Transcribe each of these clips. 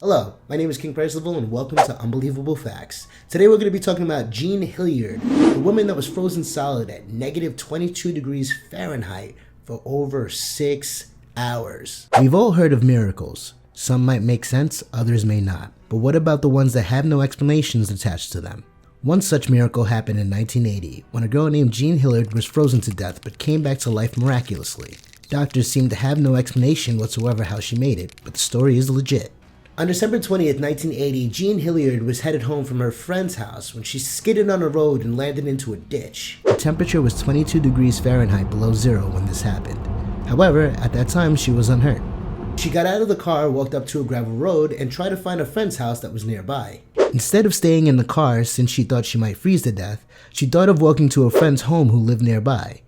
Hello, my name is King Percival and welcome to Unbelievable Facts. Today we're going to be talking about Jean Hilliard, the woman that was frozen solid at negative 22 degrees Fahrenheit for over 6 hours. We've all heard of miracles. Some might make sense, others may not. But what about the ones that have no explanations attached to them? One such miracle happened in 1980 when a girl named Jean Hilliard was frozen to death but came back to life miraculously. Doctors seem to have no explanation whatsoever how she made it, but the story is legit. On December 20th, 1980, Jean Hilliard was headed home from her friend's house when she skidded on a road and landed into a ditch. The temperature was 22 degrees Fahrenheit below zero when this happened. However, at that time, she was unhurt. She got out of the car, walked up to a gravel road, and tried to find a friend's house that was nearby. Instead of staying in the car since she thought she might freeze to death, she thought of walking to a friend's home who lived nearby.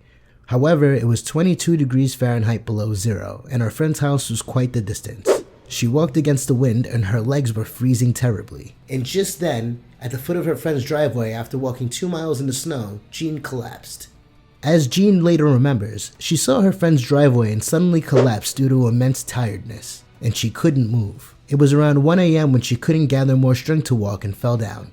However, it was 22 degrees Fahrenheit below zero, and her friend's house was quite the distance. She walked against the wind and her legs were freezing terribly. And just then, at the foot of her friend's driveway after walking 2 miles in the snow, Jean collapsed. As Jean later remembers, she saw her friend's driveway and suddenly collapsed due to immense tiredness, and she couldn't move. It was around 1 a.m. when she couldn't gather more strength to walk and fell down.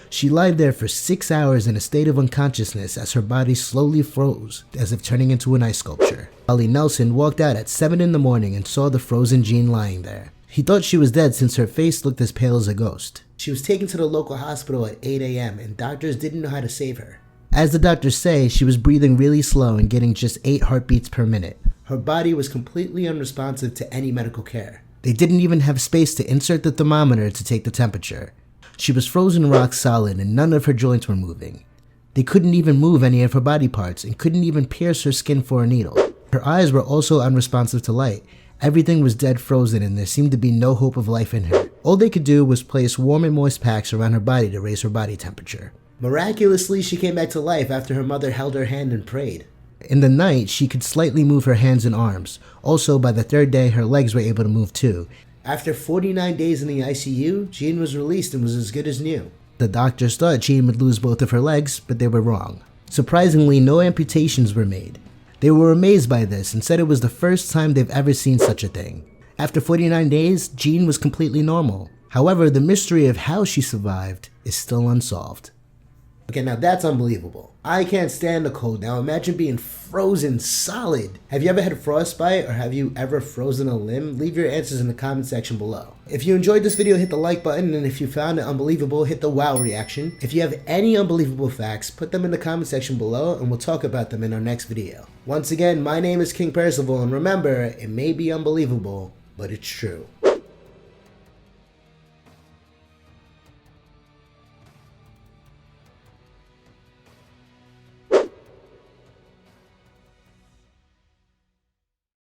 She lay there for 6 hours in a state of unconsciousness as her body slowly froze, as if turning into an ice sculpture. Ali Nelson walked out at 7 in the morning and saw the frozen Jean lying there. He thought she was dead since her face looked as pale as a ghost. She was taken to the local hospital at 8 a.m. and doctors didn't know how to save her. As the doctors say, she was breathing really slow and getting just 8 heartbeats per minute. Her body was completely unresponsive to any medical care. They didn't even have space to insert the thermometer to take the temperature. She was frozen rock solid and none of her joints were moving. They couldn't even move any of her body parts and couldn't even pierce her skin for a needle. Her eyes were also unresponsive to light. Everything was dead frozen and there seemed to be no hope of life in her. All they could do was place warm and moist packs around her body to raise her body temperature. Miraculously, she came back to life after her mother held her hand and prayed. In the night, she could slightly move her hands and arms. Also, by the 3rd day, her legs were able to move too. After 49 days in the ICU, Jean was released and was as good as new. The doctors thought Jean would lose both of her legs, but they were wrong. Surprisingly, no amputations were made. They were amazed by this and said it was the first time they've ever seen such a thing. After 49 days, Jean was completely normal. However, the mystery of how she survived is still unsolved. Okay, now that's unbelievable. I can't stand the cold. Now imagine being frozen solid. Have you ever had frostbite or have you ever frozen a limb? Leave your answers in the comment section below. If you enjoyed this video, hit the like button, and if you found it unbelievable, hit the wow reaction. If you have any unbelievable facts, put them in the comment section below and we'll talk about them in our next video. Once again, my name is King Percival, and remember, it may be unbelievable, but it's true.